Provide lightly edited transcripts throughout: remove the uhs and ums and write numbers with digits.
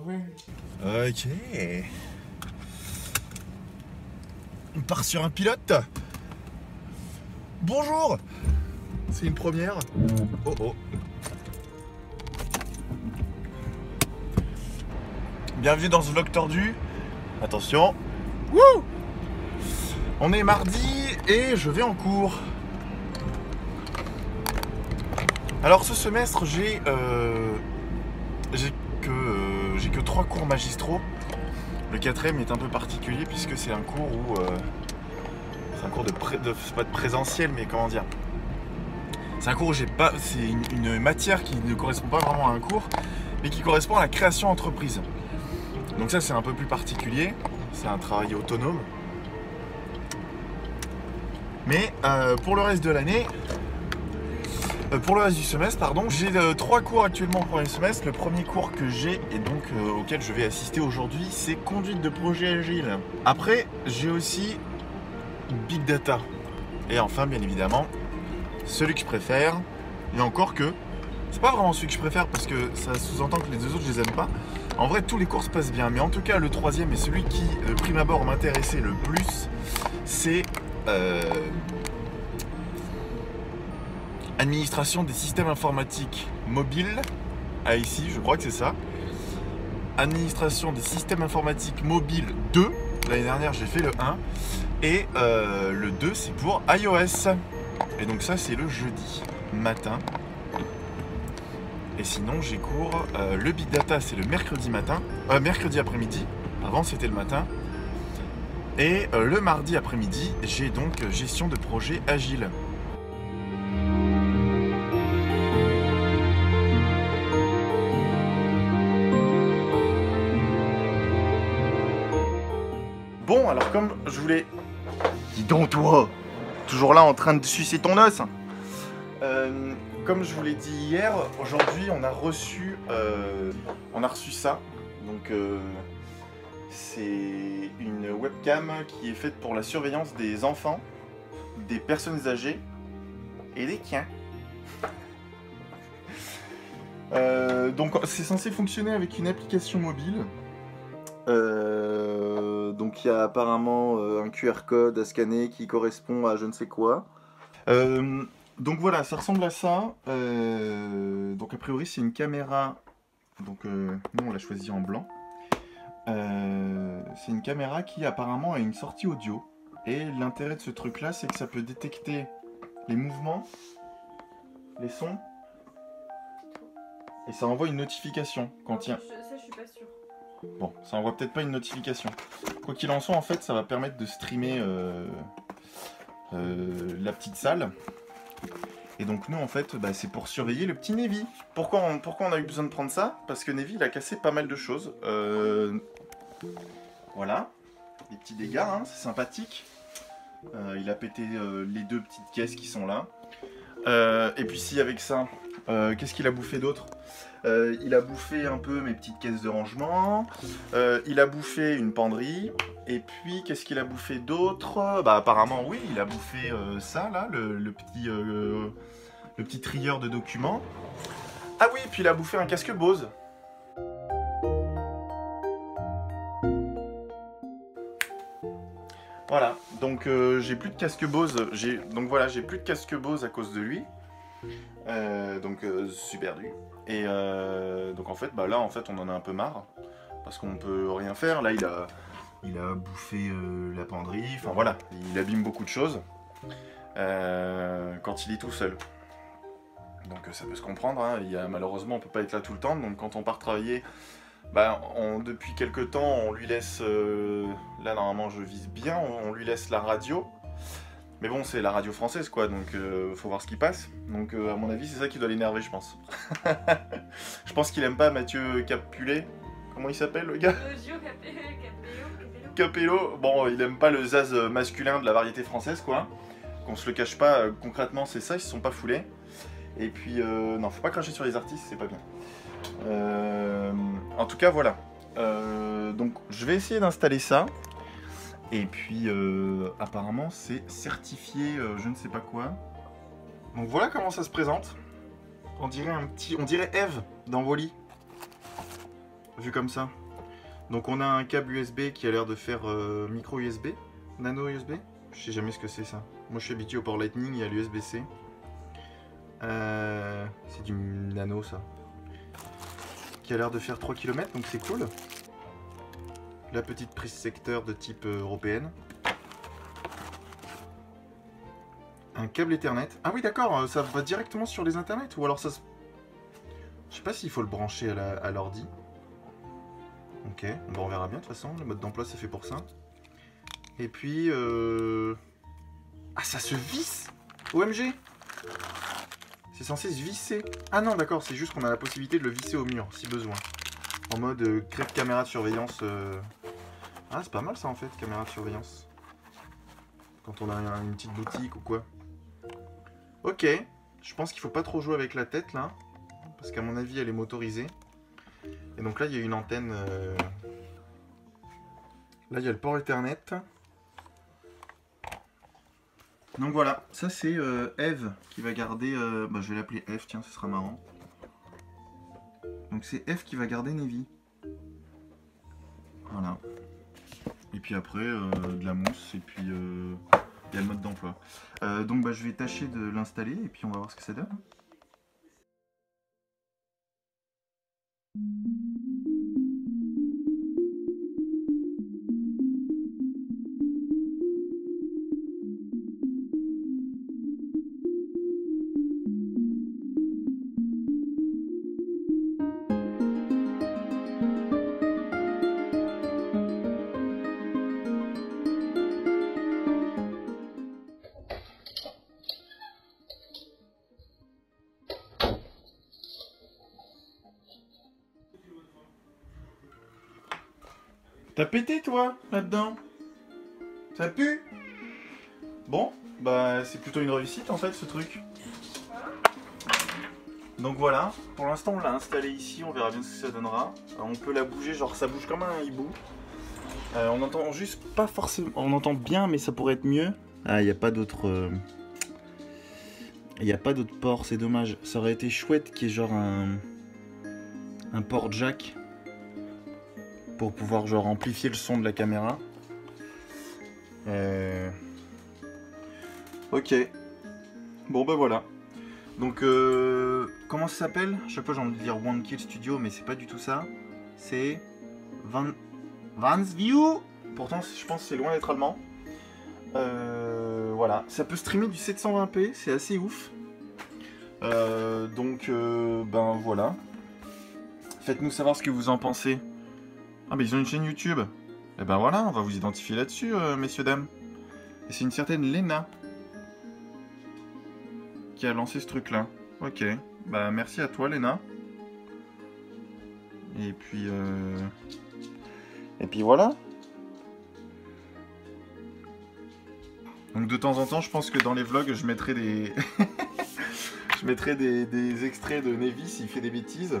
Ok. On part sur un pilote. Bonjour. C'est une première. Oh oh. Bienvenue dans ce vlog tordu. Attention. Wouh! On est mardi et je vais en cours. Alors ce semestre j'ai que 3 cours magistraux. Le 4e est un peu particulier puisque c'est un cours où c'est un cours pas de présentiel, mais comment dire, c'est un cours où j'ai pas, c'est une matière qui ne correspond pas vraiment à un cours, mais qui correspond à la création d'entreprise. Donc ça c'est un peu plus particulier, c'est un travail autonome. Mais pour le reste de l'année, pour le reste du semestre, pardon, j'ai 3 cours actuellement au premier semestre. Le premier cours que j'ai et donc auquel je vais assister aujourd'hui, c'est conduite de projet agile. Après, j'ai aussi Big Data. Et enfin, bien évidemment, celui que je préfère, et encore que, c'est pas vraiment celui que je préfère parce que ça sous-entend que les deux autres je les aime pas. En vrai, tous les cours se passent bien, mais en tout cas, le troisième et celui qui, de prime abord, m'intéressait le plus, c'est administration des systèmes informatiques mobiles. Ah, ici, je crois que c'est ça. Administration des systèmes informatiques mobiles 2. L'année dernière, j'ai fait le 1. Et le 2, c'est pour iOS. Et donc ça, c'est le jeudi matin. Et sinon, j'ai cours. Le Big Data, c'est le mercredi matin. Mercredi après-midi. Avant, c'était le matin. Et le mardi après-midi, j'ai donc gestion de projet agile. Bon, alors comme je voulais... Dis donc toi, toujours là en train de sucer ton os. Comme je vous l'ai dit hier, aujourd'hui on a reçu ça. Donc c'est une webcam qui est faite pour la surveillance des enfants, des personnes âgées et des chiens. Donc c'est censé fonctionner avec une application mobile. Donc il y a apparemment un QR code à scanner qui correspond à je ne sais quoi. Donc voilà, ça ressemble à ça. Donc a priori c'est une caméra. Donc nous on l'a choisi en blanc. C'est une caméra qui apparemment a une sortie audio. Et l'intérêt de ce truc là, c'est que ça peut détecter les mouvements, les sons, et ça envoie une notification quand il y a... Ça je suis pas sûre. Bon, ça envoie peut-être pas une notification. Quoi qu'il en soit, en fait, ça va permettre de streamer la petite salle. Et donc nous, en fait, bah, c'est pour surveiller le petit Nevi. Pourquoi on a eu besoin de prendre ça? Parce que Nevi, il a cassé pas mal de choses. Voilà, des petits dégâts, hein, c'est sympathique. Il a pété les 2 petites caisses qui sont là. Et puis si avec ça, qu'est-ce qu'il a bouffé d'autre? Il a bouffé un peu mes petites caisses de rangement, il a bouffé une penderie, et puis qu'est-ce qu'il a bouffé d'autre? Bah apparemment oui, il a bouffé ça là, le petit trieur de documents. Ah oui, puis il a bouffé un casque Bose. Voilà, donc j'ai plus de casque Bose, donc voilà, j'ai plus de casque Bose à cause de lui. Donc super dur. Et donc en fait, bah là en fait on en a un peu marre parce qu'on peut rien faire. Là il a bouffé la penderie, enfin voilà, il abîme beaucoup de choses quand il est tout seul. Donc ça peut se comprendre, hein. Malheureusement on peut pas être là tout le temps, donc quand on part travailler, bah, depuis quelques temps on lui laisse, là normalement je vise bien, on lui laisse la radio. Mais bon, c'est la radio française, quoi, donc faut voir ce qui passe. Donc à mon avis, c'est ça qui doit l'énerver, je pense. Je pense qu'il aime pas Mathieu Capulet. Comment il s'appelle, le gars? Capello. Bon, il aime pas le zaz masculin de la variété française, quoi. Qu'on se le cache pas, concrètement, c'est ça, ils se sont pas foulés. Et puis, non, faut pas cracher sur les artistes, c'est pas bien. En tout cas, voilà. Donc, je vais essayer d'installer ça. Et puis apparemment c'est certifié je ne sais pas quoi. Donc voilà comment ça se présente. On dirait Eve dans Wall-E. vu comme ça. Donc on a un câble USB qui a l'air de faire micro USB, nano USB. Je sais jamais ce que c'est ça. Moi je suis habitué au port Lightning et à l'USB-C. C'est du nano ça. Qui a l'air de faire 3 km, donc c'est cool. La petite prise secteur de type européenne. Un câble Ethernet. Ah oui d'accord, ça va directement sur les internets. Ou alors ça se... Je sais pas s'il faut le brancher à l'ordi. Ok, bon, on verra bien de toute façon. Le mode d'emploi c'est fait pour ça. Et puis... Ah ça se visse. OMG. C'est censé se visser. Ah non d'accord, c'est juste qu'on a la possibilité de le visser au mur si besoin. En mode crêpe caméra de surveillance. Ah c'est pas mal ça en fait, caméra de surveillance. Quand on a une petite boutique ou quoi. Ok, je pense qu'il faut pas trop jouer avec la tête là. Parce qu'à mon avis elle est motorisée. Et donc là il y a une antenne. Là il y a le port Ethernet. Donc voilà, ça c'est Eve qui va garder... bah, je vais l'appeler Eve, tiens, ce sera marrant. Donc c'est Eve qui va garder Navy. Voilà. Et puis après, de la mousse, et puis il y a le mode d'emploi. Donc bah, je vais tâcher de l'installer, et puis on va voir ce que ça donne. T'as pété toi, là-dedans? Ça pue? Bon, bah c'est plutôt une réussite en fait ce truc. Donc voilà, pour l'instant on l'a installé ici, on verra bien ce que ça donnera. On peut la bouger, genre ça bouge comme un hibou. On entend juste pas forcément, on entend bien mais ça pourrait être mieux. Ah, il n'y a pas d'autre... Il n'y a pas d'autre port, c'est dommage. Ça aurait été chouette qu'il y ait genre un port jack pour pouvoir genre amplifier le son de la caméra. Ok. Bon bah voilà. Donc comment ça s'appelle? Je sais pas, j'ai envie de dire One Kill Studio, mais c'est pas du tout ça. C'est Vans View. Pourtant je pense que c'est loin d'être allemand. Voilà, ça peut streamer du 720p, c'est assez ouf. Donc ben voilà. Faites-nous savoir ce que vous en pensez. Ah bah ils ont une chaîne YouTube. Et ben voilà, on va vous identifier là-dessus, messieurs, dames. Et c'est une certaine Lena qui a lancé ce truc-là. Ok, bah merci à toi Lena. Et puis voilà. Donc de temps en temps, je pense que dans les vlogs, je mettrai des... je mettrai des extraits de Navy s'il fait des bêtises.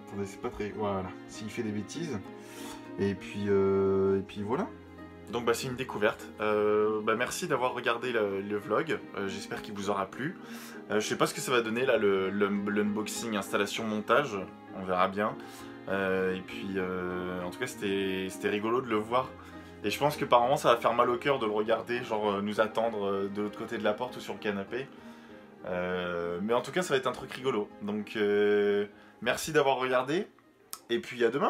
Attendez, c'est pas très... Voilà, s'il fait des bêtises. Et puis voilà. Donc bah, c'est une découverte. Bah, merci d'avoir regardé le vlog. J'espère qu'il vous aura plu. Je sais pas ce que ça va donner là, l'unboxing, installation, montage. On verra bien. Et puis en tout cas c'était rigolo de le voir. Et je pense que par moments ça va faire mal au cœur de le regarder, genre nous attendre de l'autre côté de la porte ou sur le canapé. Mais en tout cas ça va être un truc rigolo. Donc merci d'avoir regardé. Et puis à demain.